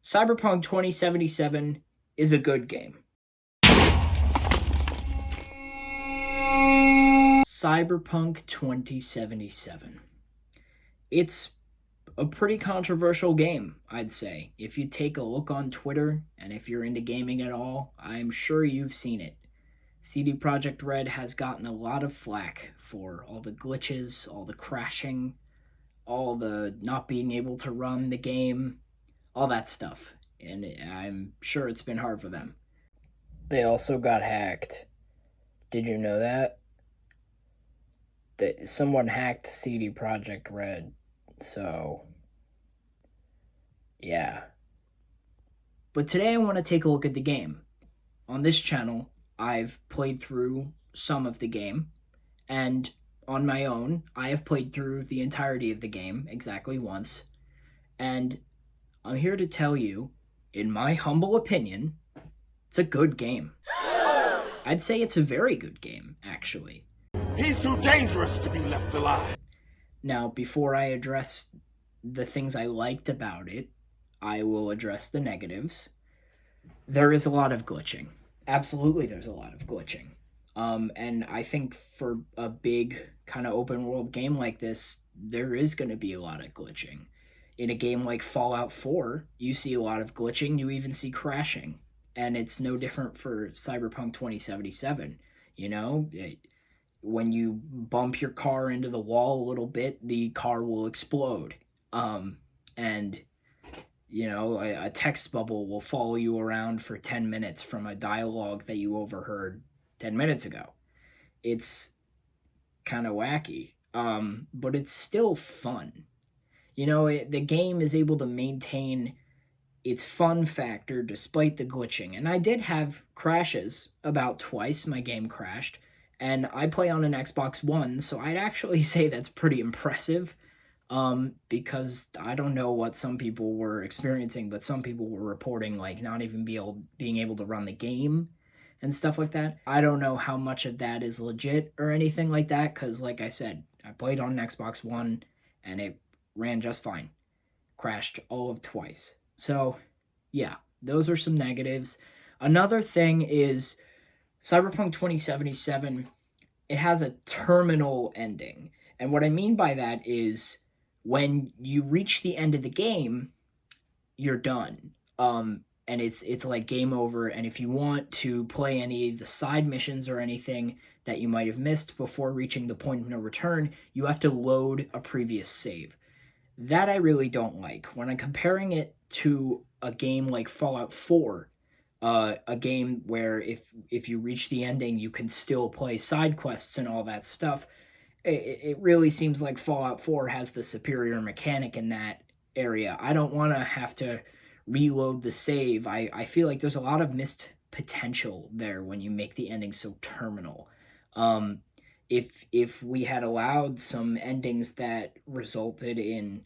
Cyberpunk 2077 is a good game. Cyberpunk 2077. It's a pretty controversial game, I'd say. If you take a look on Twitter, and if you're into gaming at all, I'm sure you've seen it. CD Projekt Red has gotten a lot of flack for all the glitches, all the crashing, all the not being able to run the game, all that stuff. And I'm sure it's been hard for them. They also got hacked. Did you know that? That someone hacked CD Projekt Red. So, yeah. But today I want to take a look at the game. On this channel, I've played through some of the game, and on my own, I have played through the entirety of the game exactly once. And I'm here to tell you, in my humble opinion, it's a good game. I'd say it's a very good game, actually. He's too dangerous to be left alive. Now, before I address the things I liked about it, I will address the negatives. There is a lot of glitching. Absolutely, there's a lot of glitching. And I think for a big kind of open world game like this, there is going to be a lot of glitching. In a game like Fallout 4, you see a lot of glitching, you even see crashing. And it's no different for Cyberpunk 2077. You know, when you bump your car into the wall a little bit, the car will explode. And you know, a text bubble will follow you around for 10 minutes from a dialogue that you overheard 10 minutes ago. It's kind of wacky, but it's still fun. You know, the game is able to maintain its fun factor despite the glitching. And I did have crashes about twice. My game crashed. And I play on an Xbox One, so I'd actually say that's pretty impressive. Because I don't know what some people were experiencing, but some people were reporting like not even being able to run the game and stuff like that. I don't know how much of that is legit or anything like that, because like I said, I played on an Xbox One and it ran just fine. Crashed all of twice. So yeah, those are some negatives. Another thing is Cyberpunk 2077, it has a terminal ending. And what I mean by that is when you reach the end of the game, you're done. And it's like game over. And if you want to play any of the side missions or anything that you might have missed before reaching the point of no return, you have to load a previous save. That I really don't like. When I'm comparing it to a game like Fallout 4, a game where if you reach the ending, you can still play side quests and all that stuff. It really seems like Fallout 4 has the superior mechanic in that area. I don't want to have to reload the save. I feel like there's a lot of missed potential there when you make the ending so terminal. If we had allowed some endings that resulted in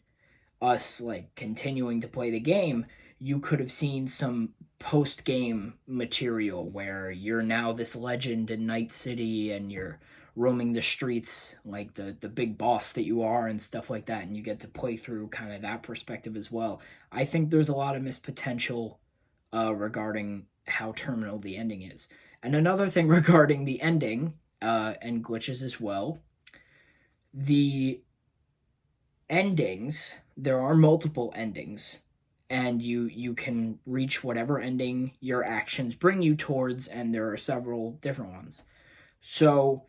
us like continuing to play the game, you could have seen some post-game material where you're now this legend in Night City and you're roaming the streets like the big boss that you are and stuff like that, and you get to play through kind of that perspective as well. I think there's a lot of missed potential regarding how terminal the ending is. And another thing regarding the ending and glitches as well, the endings, there are multiple endings, and you can reach whatever ending your actions bring you towards, and there are several different ones. So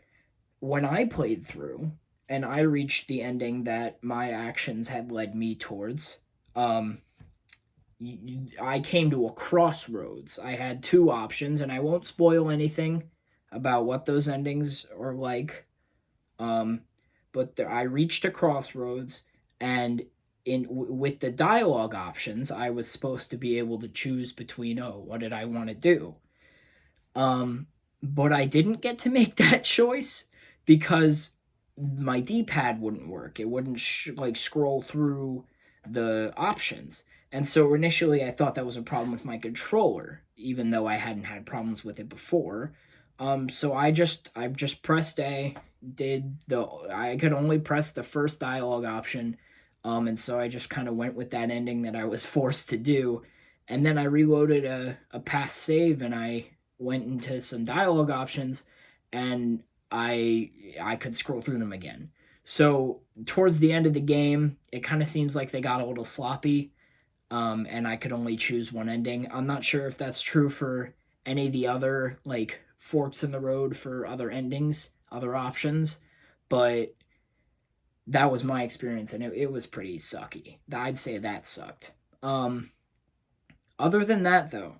when I played through and I reached the ending that my actions had led me towards, I came to a crossroads. I had two options, and I won't spoil anything about what those endings are like. But I reached a crossroads, and with the dialogue options, I was supposed to be able to choose between, what did I want to do? But I didn't get to make that choice because my D-pad wouldn't work. It wouldn't scroll through the options. And so initially I thought that was a problem with my controller, even though I hadn't had problems with it before. So I just pressed A, I could only press the first dialogue option. And so I just kind of went with that ending that I was forced to do. And then I reloaded a past save and I went into some dialogue options and I could scroll through them again. So towards the end of the game, it kind of seems like they got a little sloppy, and I could only choose one ending. I'm not sure if that's true for any of the other like forks in the road for other endings, other options, but that was my experience, and it was pretty sucky. I'd say that sucked. Um, Other than that, though,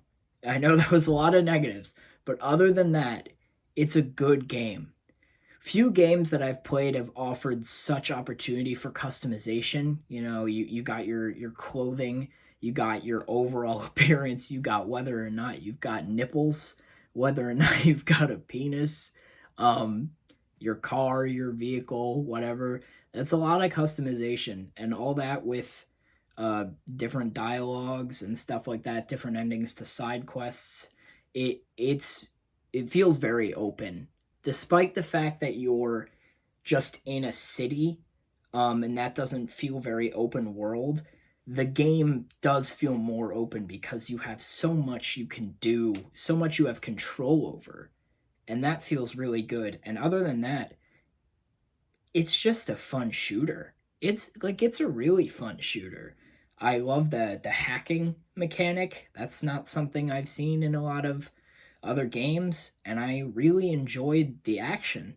I know there was a lot of negatives, but other than that, it's a good game. Few games that I've played have offered such opportunity for customization. You know, you got your clothing, you got your overall appearance, you got whether or not you've got nipples, whether or not you've got a penis, um, your car, your vehicle, whatever. That's a lot of customization, and all that with uh, different dialogues and stuff like that, different endings to side quests. It feels very open, despite the fact that you're just in a city, and that doesn't feel very open world. The game does feel more open because you have so much you can do, so much you have control over, and that feels really good. And other than that, it's just a fun shooter. It's a really fun shooter. I love the hacking mechanic. That's not something I've seen in a lot of other games, and I really enjoyed the action.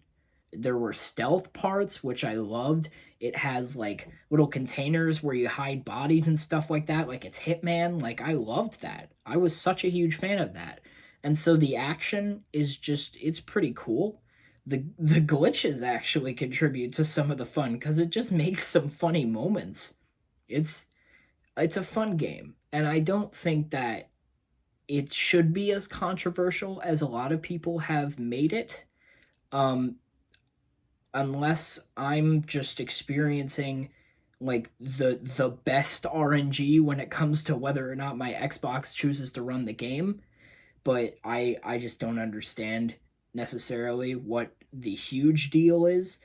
There were stealth parts which I loved. It has like little containers where you hide bodies and stuff like that, like it's Hitman. Like I loved that. I was such a huge fan of that. And so the action is just it's pretty cool. The glitches actually contribute to some of the fun because it just makes some funny moments. It's it's a fun game, and I don't think that it should be as controversial as a lot of people have made it. Um, Unless I'm just experiencing like the best RNG when it comes to whether or not my Xbox chooses to run the game, but I just don't understand necessarily what the huge deal is.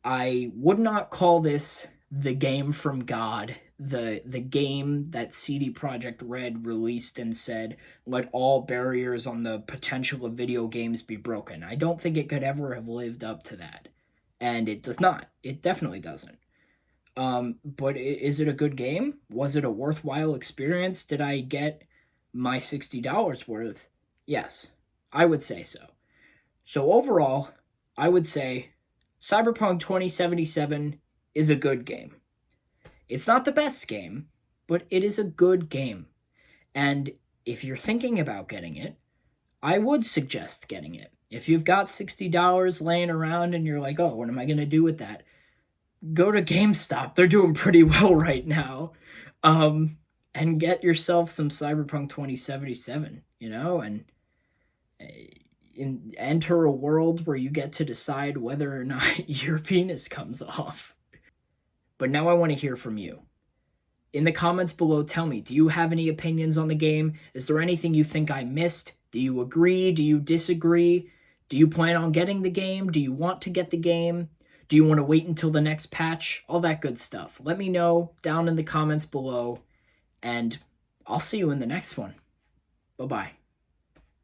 I would not call this the game from God, the game that CD Projekt Red released and said, "Let all barriers on the potential of video games be broken." I don't think it could ever have lived up to that, and it does not. It definitely doesn't. But is it a good game? Was it a worthwhile experience? Did I get my $60 worth? Yes, I would say so. So overall, I would say Cyberpunk 2077 is a good game. It's not the best game, but it is a good game. And if you're thinking about getting it, I would suggest getting it. If you've got $60 laying around and you're like, oh, what am I going to do with that? Go to GameStop. They're doing pretty well right now. Um, and get yourself some Cyberpunk 2077, you know, and enter a world where you get to decide whether or not your penis comes off. But now I want to hear from you. In the comments below, tell me, do you have any opinions on the game? Is there anything you think I missed? Do you agree? Do you disagree? Do you plan on getting the game? Do you want to get the game? Do you want to wait until the next patch? All that good stuff. Let me know down in the comments below, and I'll see you in the next one. Bye-bye.